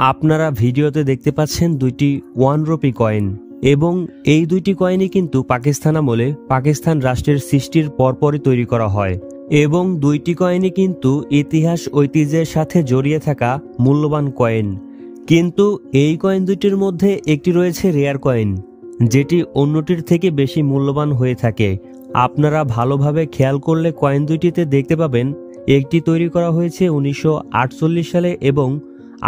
আপনারা ভিডিওতে দেখতে পাচ্ছেন দুইটি 1 রুপি কয়েন এবং এই দুইটি কয়েনই কিন্তু পাকিস্তান আমলে পাকিস্তান রাষ্ট্রের সৃষ্টির পরপরই তৈরি করা হয় এবং দুইটি কয়েনই কিন্তু ইতিহাস ঐতিহ্যের সাথে জড়িয়ে থাকা মূল্যবান কয়েন। কিন্তু এই কয়েন দুটির মধ্যে একটি রয়েছে রেয়ার কয়েন, যেটি অন্যটির থেকে বেশি মূল্যবান হয়ে থাকে। আপনারা ভালোভাবে খেয়াল করলে কয়েন দুইটিতে দেখতে পাবেন একটি তৈরি করা হয়েছে 1948 সালে এবং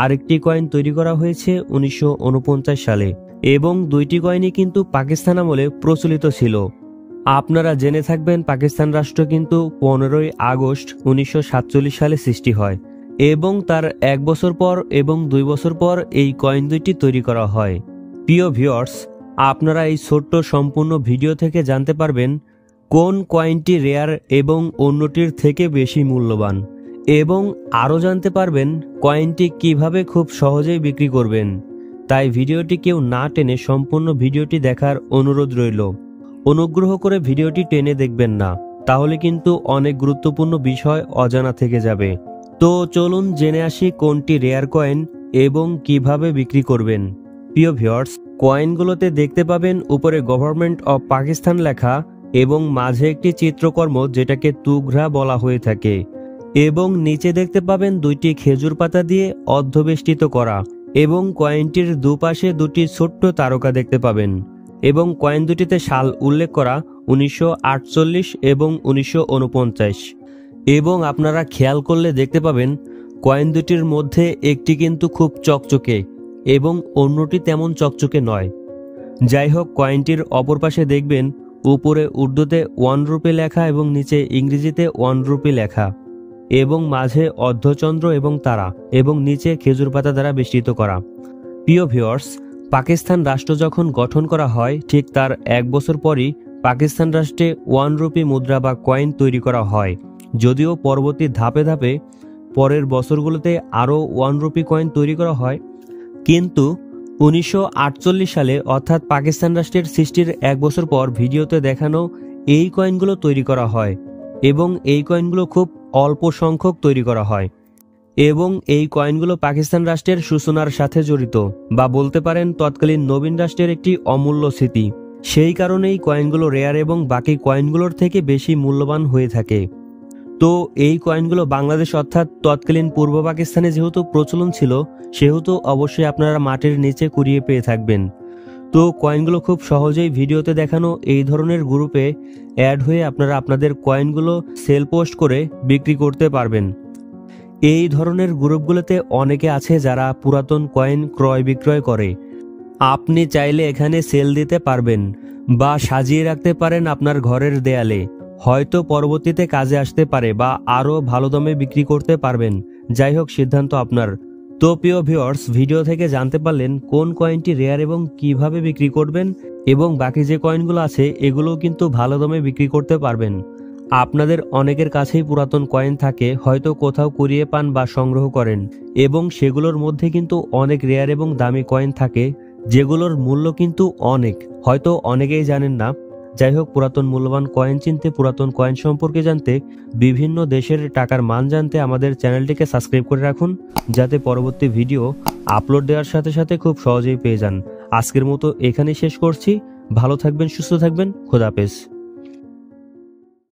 আরেকটি কয়েন তৈরি করা হয়েছে 1949 সালে এবং দুইটি কয়েনই কিন্তু পাকিস্তান আমলে প্রচলিত ছিল। আপনারা জেনে থাকবেন পাকিস্তান রাষ্ট্র কিন্তু 15ই আগস্ট 1947 সালে সৃষ্টি হয় এবং তার 1 বছর পর এবং 2 বছর পর এই কয়েন দুইটি তৈরি করা হয়। প্রিয় ভিউয়ার্স, আপনারা এই ছোট্ট সম্পূর্ণ ভিডিও থেকে জানতে পারবেন কোন কয়েনটি রেয়ার এবং অন্যটির থেকে বেশি মূল্যবান এবং আরও জানতে পারবেন কয়েনটি কিভাবে খুব সহজেই বিক্রি করবেন। তাই ভিডিওটি কেউ না টেনে সম্পূর্ণ ভিডিওটি দেখার অনুরোধ রইল। অনুগ্রহ করে ভিডিওটি টেনে দেখবেন না, তাহলে কিন্তু অনেক গুরুত্বপূর্ণ বিষয় অজানা থেকে যাবে। তো চলুন জেনে আসি কোনটি রেয়ার কয়েন এবং কিভাবে বিক্রি করবেন। প্রিয় ভিউয়ার্স, কয়েনগুলোতে দেখতে পাবেন উপরে গভর্নমেন্ট অফ পাকিস্তান লেখা এবং মাঝে একটি চিত্রকর্ম যেটাকে তুঘরা বলা হয়ে থাকে এবং নিচে দেখতে পাবেন দুইটি খেজুর পাতা দিয়ে অর্ধবেষ্টিত করা এবং কয়েনটির দুপাশে দুটি ছোট্ট তারকা দেখতে পাবেন এবং কয়েন দুটিতে সাল উল্লেখ করা 1948 এবং 1949 এবং আপনারা খেয়াল করলে দেখতে পাবেন কয়েন দুটির মধ্যে একটি কিন্তু খুব চকচকে এবং অন্যটি তেমন চকচকে নয়। যাই হোক, কয়েনটির অপর পাশে দেখবেন উপরে উর্দুতে 1 রুপি লেখা এবং নিচে ইংরেজিতে 1 রুপি লেখা এবং মাঝে অর্ধচন্দ্র এবং তারা এবং নিচে খেজুর পাতা দ্বারা বেষ্টিত করা। প্রিয় ভিউয়ার্স, পাকিস্তান রাষ্ট্র যখন গঠন করা হয় ঠিক তার 1 বছর পরই পাকিস্তান রাষ্ট্রে 1 রুপি মুদ্রা বা কয়েন তৈরি করা হয়, যদিও পরবর্তী ধাপে ধাপে পরের বছরগুলোতে আরও 1 রুপি কয়েন তৈরি করা হয়। কিন্তু 1948 সালে অর্থাৎ পাকিস্তান রাষ্ট্রের সৃষ্টির 1 বছর পর ভিডিওতে দেখানো এই কয়েনগুলো তৈরি করা হয় এবং এই কয়েনগুলো খুব অল্প সংখ্যক তৈরি করা হয় এবং এই কয়েনগুলো পাকিস্তান রাষ্ট্রের সূচনার সাথে জড়িত বা বলতে পারেন তৎকালীন নবীন রাষ্ট্রের একটি অমূল্য স্মৃতি। সেই কারণেই কয়েনগুলো রেয়ার এবং বাকি কয়েনগুলোর থেকে বেশি মূল্যবান হয়ে থাকে। তো এই কয়েনগুলো বাংলাদেশ অর্থাৎ তৎকালীন পূর্ব পাকিস্তানে যেহেতু প্রচলন ছিল সেহেতু অবশ্যই আপনারা মাটির নিচে কুড়িয়ে পেয়ে থাকবেন। তো কয়েনগুলো খুব সহজেই ভিডিওতে দেখানো এই ধরনের গ্রুপে অ্যাড হয়ে আপনারা আপনাদের কয়েনগুলো সেল পোস্ট করে বিক্রি করতে পারবেন। এই ধরনের গ্রুপগুলোতে অনেকে আছে যারা পুরাতন কয়েন ক্রয় বিক্রয় করে। আপনি চাইলে এখানে সেল দিতে পারবেন বা সাজিয়ে রাখতে পারেন আপনার ঘরের দেয়ালে, হয়তো পরবর্তীতে কাজে আসতে পারে বা আরও ভালো দামে বিক্রি করতে পারবেন। যাই হোক, সিদ্ধান্ত আপনার। তো প্রিয় ভিউয়ার্স, ভিডিও থেকে জানতে পারলেন কোন কয়েনটি রেয়ার এবং কিভাবে বিক্রি করবেন এবং বাকি যে কয়েনগুলো আছে এগুলোও কিন্তু ভালো দামে বিক্রি করতে পারবেন। আপনাদের অনেকের কাছেই পুরাতন কয়েন থাকে, হয়তো কোথাও কুড়িয়ে পান বা সংগ্রহ করেন এবং সেগুলোর মধ্যে কিন্তু অনেক রেয়ার এবং দামি কয়েন থাকে যেগুলোর মূল্য কিন্তু অনেক, হয়তো অনেকেই জানেন না। যাই হোক, পুরাতন মূল্যবান কয়েন চিনতে, পুরাতন কয়েন সম্পর্কে জানতে, বিভিন্ন দেশের টাকার মান জানতে আমাদের চ্যানেলটিকে সাবস্ক্রাইব করে রাখুন, যাতে পরবর্তী ভিডিও আপলোড দেওয়ার সাথে সাথে খুব সহজেই পেয়ে যান। আজকের মতো এখানেই শেষ করছি। ভালো থাকবেন, সুস্থ থাকবেন, খোদা হাফেজ।